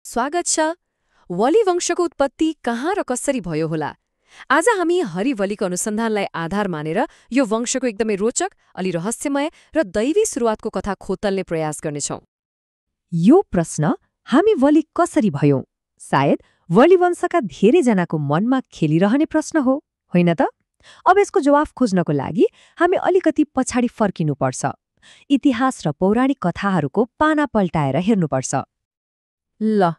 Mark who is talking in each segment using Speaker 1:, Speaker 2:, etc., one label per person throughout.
Speaker 1: स्वागत छ। वली वंशको उत्पत्ति कहाँ र कसरी भयो होला? आज हामी हरिवलीको अनुसन्धानलाई आधार मानेर यो वंशको एकदमै रोचक, अलि रहस्यमय र दैवी सुरुवातको कथा खोतल्ने प्रयास गर्नेछौँ।
Speaker 2: यो प्रश्न हामी वली कसरी भयौं सायद वली वंशका धेरैजनाको मनमा खेलिरहने प्रश्न हो, होइन त? अब यसको जवाफ खोज्नको लागि हामी अलिकति पछाडि फर्किनुपर्छ। इतिहास र पौराणिक कथाहरूको पाना पल्टाएर हेर्नुपर्छ।
Speaker 3: ल,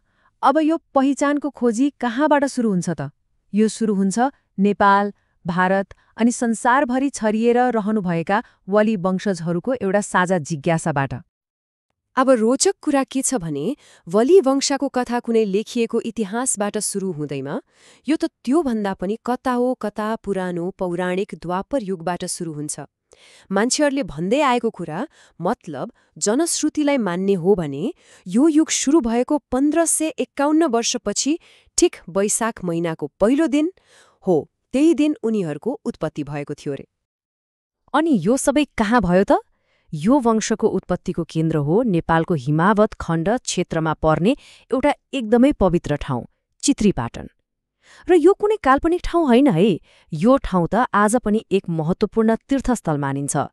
Speaker 3: अब यो पहिचानको खोजी कहाँबाट सुरु हुन्छ त? यो सुरु हुन्छ नेपाल, भारत अनि संसारभरि छरिएर रहनुभएका वली वंशजहरूको एउटा साझा जिज्ञासाबाट।
Speaker 1: अब रोचक कुरा के छ भने वली वंशको कथा कुनै लेखिएको इतिहासबाट सुरु हुँदैमा यो त त्योभन्दा पनि कता हो कता पुरानो पौराणिक द्वापर युगबाट सुरु हुन्छ। मान्छेहरूले भन्दै आएको कुरा मतलब जनश्रुतिलाई मान्ने हो भने यो युग सुरु भएको 1551 वर्षपछि ठिक वैशाख महिनाको पहिलो दिन हो, त्यही दिन उनीहरूको उत्पत्ति भएको थियो रे।
Speaker 2: अनि यो सबै कहाँ भयो त? यो वंशको उत्पत्तिको केन्द्र हो नेपालको हिमावत खण्ड क्षेत्रमा पर्ने एउटा एकदमै पवित्र ठाउँ, चित्रीपाटन। र यो कुनै काल्पनिक ठाउँ होइन है, यो ठाउँ त आज पनि एक महत्त्वपूर्ण तीर्थस्थल मानिन्छ।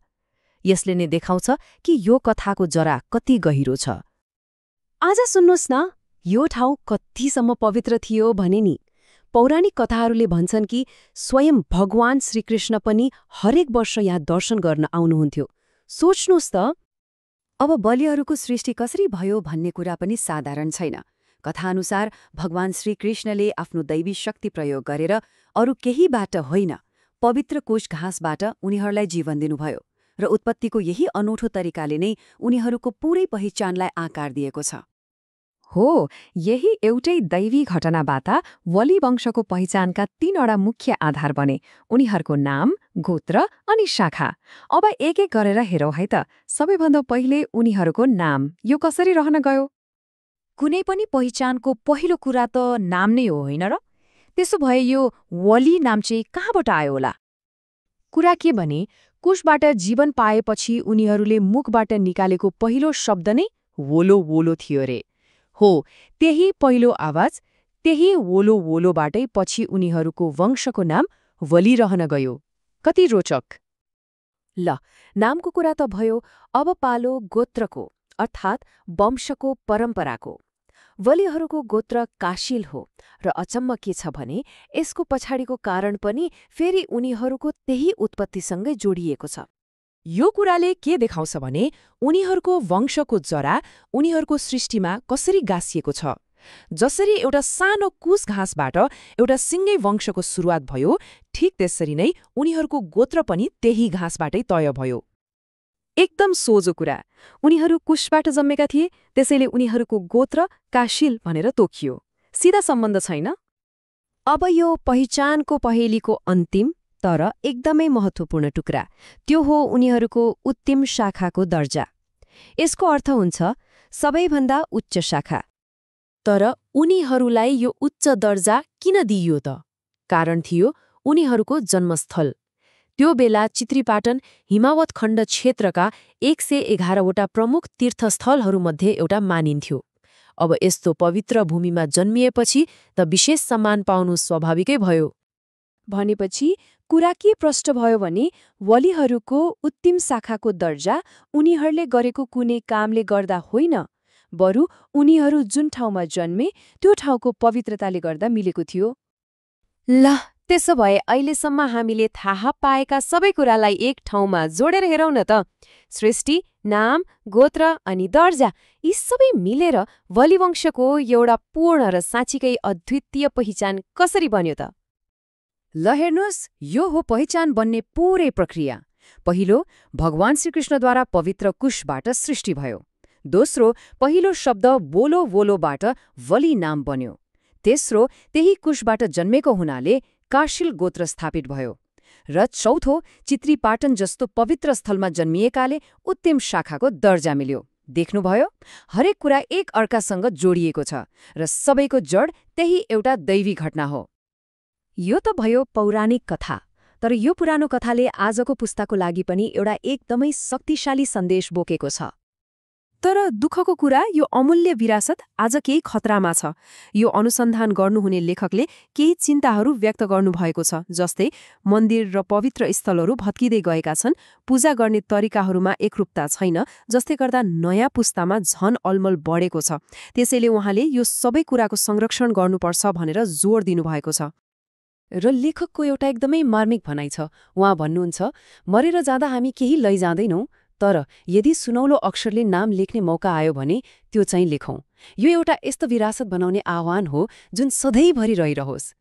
Speaker 2: यसले नै देखाउँछ कि यो कथाको जरा कति गहिरो छ।
Speaker 3: आज सुन्नुहोस् न, यो ठाउँ कतिसम्म पवित्र थियो भने नि पौराणिक कथाहरूले भन्छन् कि स्वयं भगवान श्रीकृष्ण पनि हरेक वर्ष यहाँ दर्शन गर्न आउनुहुन्थ्यो। सोच्नुहोस् त।
Speaker 4: अब बलिहरूको सृष्टि कसरी भयो भन्ने कुरा पनि साधारण छैन। कथाअनुसार भगवान श्रीकृष्णले आफ्नो दैवी शक्ति प्रयोग गरेर अरू केहीबाट होइन, पवित्र कुश घाँसबाट उनीहरूलाई जीवन दिनुभयो र उत्पत्तिको यही अनौठो तरिकाले नै उनीहरूको पूरै पहिचानलाई आकार दिएको छ।
Speaker 2: हो, यही एउटै दैवी घटनाबाट वली वंशको पहिचानका 3वटा मुख्य आधार बने, उनीहरूको नाम, गोत्र अनि शाखा। अब एक एक गरेर हेरौँ है त। सबैभन्दा पहिले उनीहरूको नाम, यो कसरी रहन गयो?
Speaker 5: कुनै पनि पहिचानको पहिलो कुरा त नाम नै हो, होइन र? त्यसो भए यो वली नाम चाहिँ कहाँबाट आयो होला?
Speaker 3: कुरा के भने कुशबाट जीवन पाएपछि उनीहरूले मुखबाट निकालेको पहिलो शब्द नै वोलो वोलो थियो रे। हो, त्यही पहिलो आवाज, त्यही वोलो वोलोबाटै पछि उनीहरूको वंशको नाम वली रहन गयो। कति रोचक!
Speaker 1: ल, नामको कुरा त भयो, अब पालो गोत्रको अर्थात् वंशको परम्पराको। वलीहरूको गोत्र काशील हो र अचम्म के छ भने यसको पछाडिको कारण पनि फेरि उनीहरूको त्यही उत्पत्तिसँगै जोडिएको छ।
Speaker 3: यो कुराले के देखाउँछ भने उनीहरूको वंशको जरा उनीहरूको सृष्टिमा कसरी गाँसिएको छ। जसरी एउटा सानो कुश घाँसबाट एउटा सिङ्गै वंशको सुरुवात भयो, ठिक त्यसरी नै उनीहरूको गोत्र पनि त्यही घाँसबाटै तय भयो। एकदम सोझो कुरा। उनीहरू कुशबाट जन्मेका थिए, त्यसैले उनीहरूको गोत्र काशील भनेर तोकियो। सिधा सम्बन्ध छैन।
Speaker 1: अब यो पहिचानको पहेलीको अन्तिम तर एकदमै महत्त्वपूर्ण टुक्रा, त्यो हो उनीहरूको उत्तिम शाखाको दर्जा। यसको अर्थ हुन्छ सबैभन्दा उच्च शाखा।
Speaker 3: तर उनीहरूलाई यो उच्च दर्जा किन दिइयो त? कारण थियो उनीहरूको जन्मस्थल। त्यो बेला चित्रीपाटन हिमावत खण्ड क्षेत्रका 111वटा प्रमुख तीर्थस्थलहरूमध्ये एउटा मानिन्थ्यो। अब यस्तो पवित्र भूमिमा जन्मिएपछि त विशेष सम्मान पाउनु स्वाभाविकै भयो।
Speaker 6: भनेपछि कुरा के प्रष्ट भयो भने वलीहरूको उत्तिम शाखाको दर्जा उनीहरूले गरेको कुनै कामले गर्दा होइन, बरु उनीहरू जुन ठाउँमा जन्मे त्यो ठाउँको पवित्रताले गर्दा मिलेको थियो।
Speaker 1: ल, त्यसो भए अहिलेसम्म हामीले थाहा पाएका सबै कुरालाई एक ठाउँमा जोडेर हेरौँ न त। सृष्टि, नाम, गोत्र अनि दर्जा, यी सबै मिलेर वलिवंशको एउटा पूर्ण र साँच्चीकै अद्वितीय पहिचान कसरी बन्यो त?
Speaker 4: ल हेर्नुहोस्, यो हो पहिचान बन्ने पूरै प्रक्रिया। पहिलो, भगवान श्रीकृष्णद्वारा पवित्र कुशबाट सृष्टि भयो। दोस्रो, पहिलो शब्द वोलो वोलोबाट वली नाम बन्यो। तेस्रो, त्यही कुशबाट जन्मेको हुनाले काशील गोत्र स्थापित भयो। र चौथो, चित्रीपाटन जस्तो पवित्र स्थलमा जन्मिएकाले उत्तिम शाखाको दर्जा मिल्यो। देख्नुभयो, हरेक कुरा एक अर्कासँग जोडिएको छ र सबैको जड त्यही एउटा दैवी घटना हो।
Speaker 2: यो त भयो पौराणिक कथा, तर यो पुरानो कथाले आजको पुस्ताको लागि पनि एउटा एकदमै शक्तिशाली सन्देश बोकेको छ।
Speaker 1: तर दुःखको कुरा यो अमूल्य विरासत आज केही खतरामा छ। यो अनुसन्धान गर्नुहुने लेखकले केही चिन्ताहरू व्यक्त गर्नुभएको छ, जस्तै मन्दिर र पवित्र स्थलहरू भत्किँदै गएका छन्, पूजा गर्ने तरिकाहरूमा एकरूपता छैन, जसले गर्दा नयाँ पुस्तामा झन अलमल बढेको छ। त्यसैले उहाँले यो सबै कुराको संरक्षण गर्नुपर्छ भनेर जोड दिनुभएको छ।
Speaker 2: र लेखकको एउटा एकदमै मार्मिक भनाइ छ। उहाँ भन्नुहुन्छ, मरेर जाँदा हामी केही लैजाँदैनौँ, तर यदि सुनौलो अक्षरले नाम लेख्ने मौका आयो भने त्यो चाहिँ लेखौँ। यो एउटा यस्तो विरासत बनाउने आह्वान हो जुन सधैँभरि रहिरहोस्।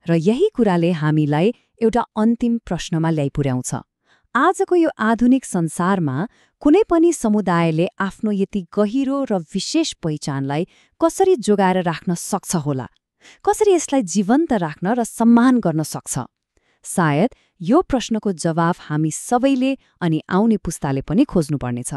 Speaker 5: र यही कुराले हामीलाई एउटा अन्तिम प्रश्नमा ल्याइपुर्याउँछ। आजको यो आधुनिक संसारमा कुनै पनि समुदायले आफ्नो यति गहिरो र विशेष पहिचानलाई कसरी जोगाएर राख्न सक्छ होला? कसरी यसलाई जीवन्त राख्न र सम्मान गर्न सक्छ? सायद यो प्रश्नको जवाफ हामी सबैले अनि आउने पुस्ताले पनि खोज्नुपर्नेछ।